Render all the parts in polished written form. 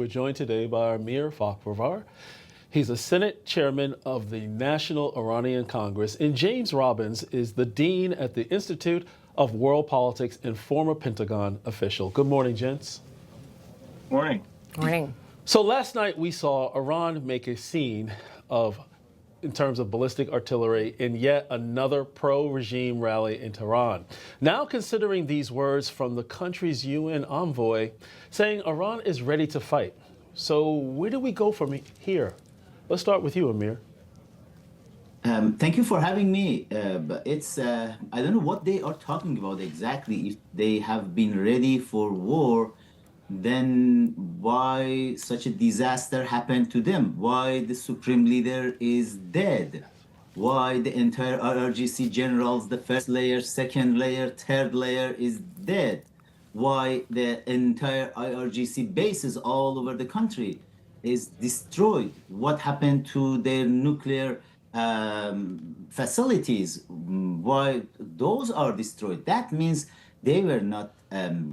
We're joined today by Amir Fkhrar. He's a Senate chairman of the National Iranian Congress, and James Robbins is the dean at the Institute of World Politics and former Pentagon official. Good morning, gents. Morning. Morning. So last night we saw Iran make a scene in terms of ballistic artillery in yet another pro-regime rally in Tehran. Now considering these words from the country's UN envoy saying Iran is ready to fight. So where do we go from here? Let's start with you, Amir. Thank you for having me. I don't know what they are talking about exactly. If they have been ready for war, then why such a disaster happened to them? Why the supreme leader is dead? Why the entire IRGC generals, the first layer, second layer, third layer is dead? Why the entire IRGC bases all over the country is destroyed? What happened to their nuclear facilities? Why those are destroyed? That means they were not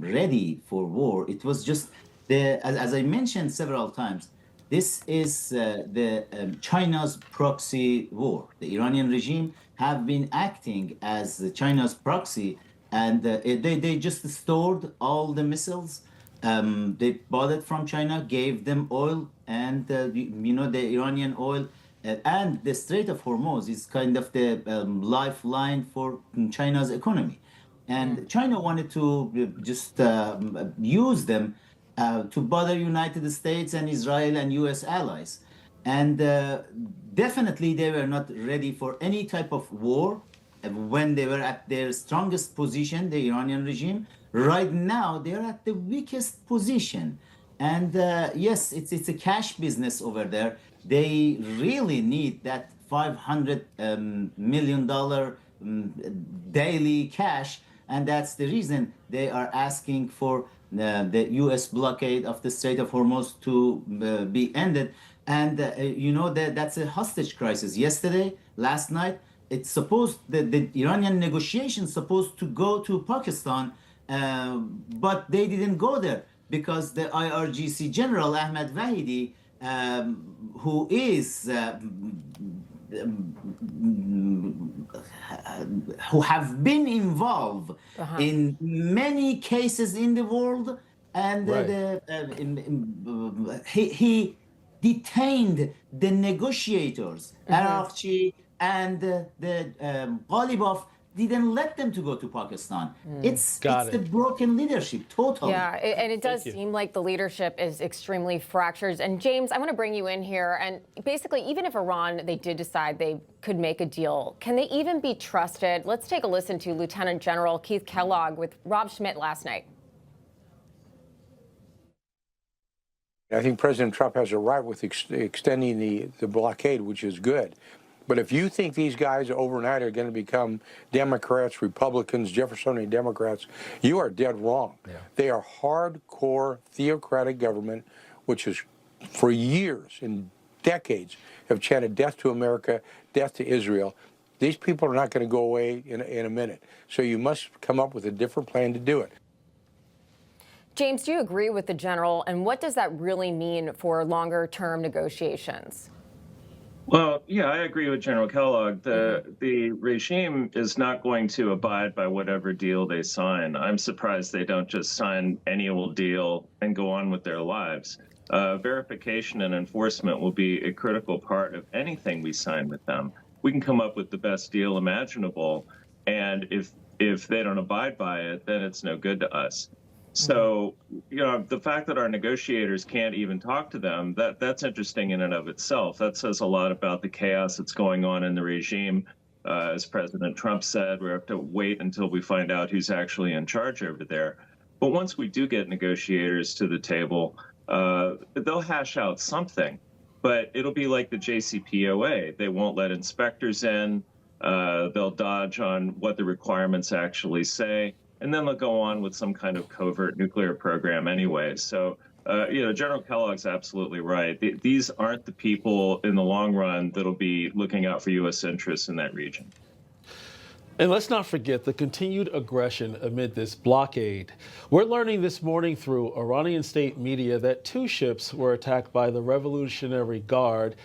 ready for war. It was just as I mentioned several times, this is China's proxy war. The Iranian regime have been acting as China's proxy, and they just stored all the missiles. They bought it from China, gave them oil, and the Iranian oil and the Strait of Hormuz is kind of the lifeline for China's economy. And China wanted to just use them to bother United States and Israel and US allies. And definitely they were not ready for any type of war when they were at their strongest position, the Iranian regime. Right now, they're at the weakest position. And yes, it's a cash business over there. They really need that $500 million daily cash. And that's the reason they are asking for the U.S. blockade of the Strait of Hormuz to be ended. And that's a hostage crisis. Last night, it's supposed the Iranian negotiations supposed to go to Pakistan, but they didn't go there because the IRGC general Ahmed Vahidi, who is who have been involved in many cases in the world, and he detained the negotiators, Araqchi and the Ghalibaf, didn't let them to go to Pakistan. It's the broken leadership, totally. Yeah, and it does seem like the leadership is extremely fractured. And James, I want to bring you in here. And basically, even if Iran, they did decide they could make a deal, can they even be trusted? Let's take a listen to Lieutenant General Keith Kellogg with Rob Schmidt last night. I think President Trump has a right with extending the blockade, which is good. But if you think these guys overnight are going to become Democrats, Republicans, Jeffersonian Democrats, you are dead wrong. Yeah. They are hardcore theocratic government, which is for years and decades have chanted death to America, death to Israel. These people are not going to go away in a minute. So you must come up with a different plan to do it. James, do you agree with the general? And what does that really mean for longer-term negotiations? Well, yeah, I agree with General Kellogg. The regime is not going to abide by whatever deal they sign. I'm surprised they don't just sign any old deal and go on with their lives. Verification and enforcement will be a critical part of anything we sign with them. We can come up with the best deal imaginable, and if they don't abide by it, then it's no good to us. So, the fact that our negotiators can't even talk to them, that's interesting in and of itself. That says a lot about the chaos that's going on in the regime. As President Trump said, we have to wait until we find out who's actually in charge over there. But once we do get negotiators to the table, they'll hash out something. But it'll be like the JCPOA. They won't let inspectors in. They'll dodge on what the requirements actually say. And then they'll go on with some kind of covert nuclear program anyway. So, General Kellogg's absolutely right. These aren't the people in the long run that'll be looking out for U.S. interests in that region. And let's not forget the continued aggression amid this blockade. We're learning this morning through Iranian state media that 2 ships were attacked by the Revolutionary Guard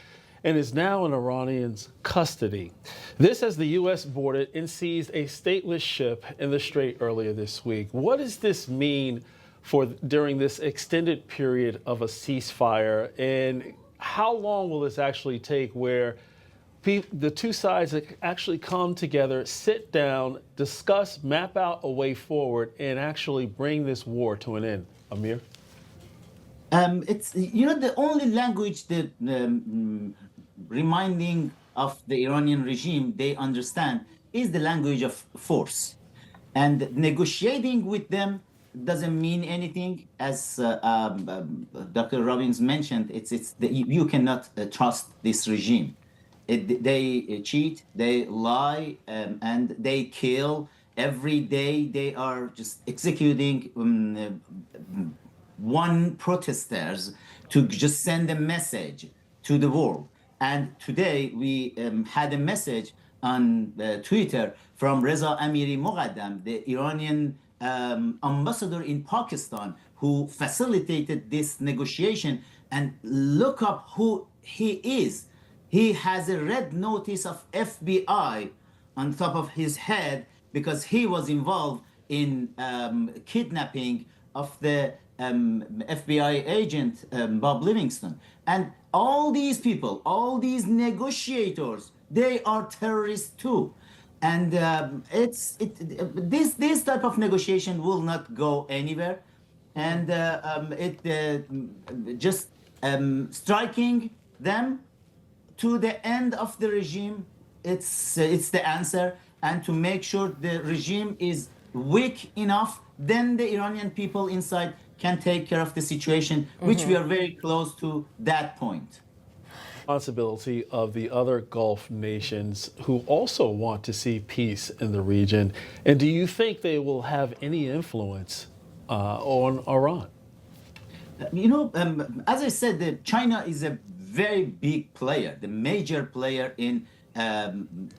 and is now in Iranians' custody. This as the U.S. boarded and seized a stateless ship in the Strait earlier this week. What does this mean for during this extended period of a ceasefire, and how long will this actually take where the 2 sides actually come together, sit down, discuss, map out a way forward, and actually bring this war to an end? Amir? It's, the only language that reminding of the Iranian regime they understand is the language of force. And negotiating with them doesn't mean anything. As Dr. Robbins mentioned, you cannot trust this regime. They cheat, they lie, and they kill. Every day they are just executing one protesters to just send a message to the world. And today we had a message on Twitter from Reza Amiri Mogaddam, the Iranian ambassador in Pakistan, who facilitated this negotiation. And look up who he is. He has a red notice of FBI on top of his head because he was involved in kidnapping of the FBI agent Bob Livingston. And all these people, all these negotiators, they are terrorists too. And this type of negotiation will not go anywhere. And just striking them to the end of the regime, it's the answer. And to make sure the regime is weak enough, then the Iranian people inside can take care of the situation, which we are very close to that point. Responsibility of the other Gulf nations who also want to see peace in the region. And do you think they will have any influence on Iran? As I said, China is a very big player, the major player in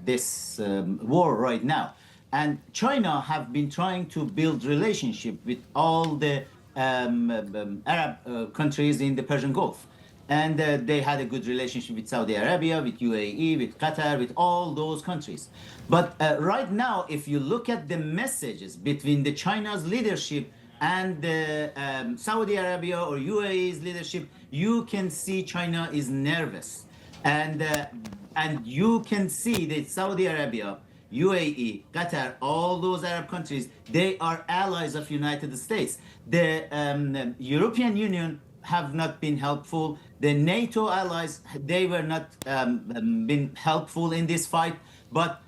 this war right now. And China have been trying to build relationship with all the Arab countries in the Persian Gulf. And they had a good relationship with Saudi Arabia, with UAE, with Qatar, with all those countries. But right now, if you look at the messages between the China's leadership and the Saudi Arabia or UAE's leadership, you can see China is nervous. And you can see that Saudi Arabia, UAE, Qatar, all those Arab countries, they are allies of United States. The European Union have not been helpful. The NATO allies, they were not been helpful in this fight. But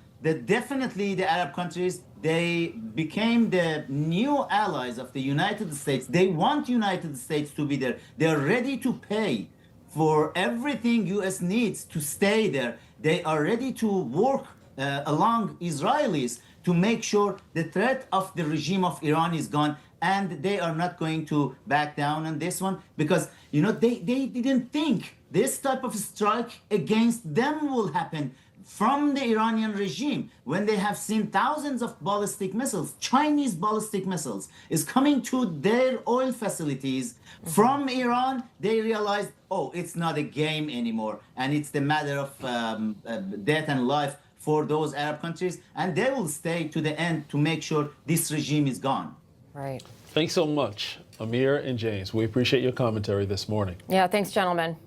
definitely the Arab countries, they became the new allies of the United States. They want United States to be there. They're ready to pay for everything US needs to stay there. They are ready to work along Israelis to make sure the threat of the regime of Iran is gone. And they are not going to back down on this one because, they didn't think this type of strike against them will happen from the Iranian regime when they have seen thousands of ballistic missiles, Chinese ballistic missiles, is coming to their oil facilities from Iran. They realized, it's not a game anymore. And it's the matter of death and life for those Arab countries. And they will stay to the end to make sure this regime is gone. Right. Thanks so much, Amir and James. We appreciate your commentary this morning. Yeah, thanks, gentlemen.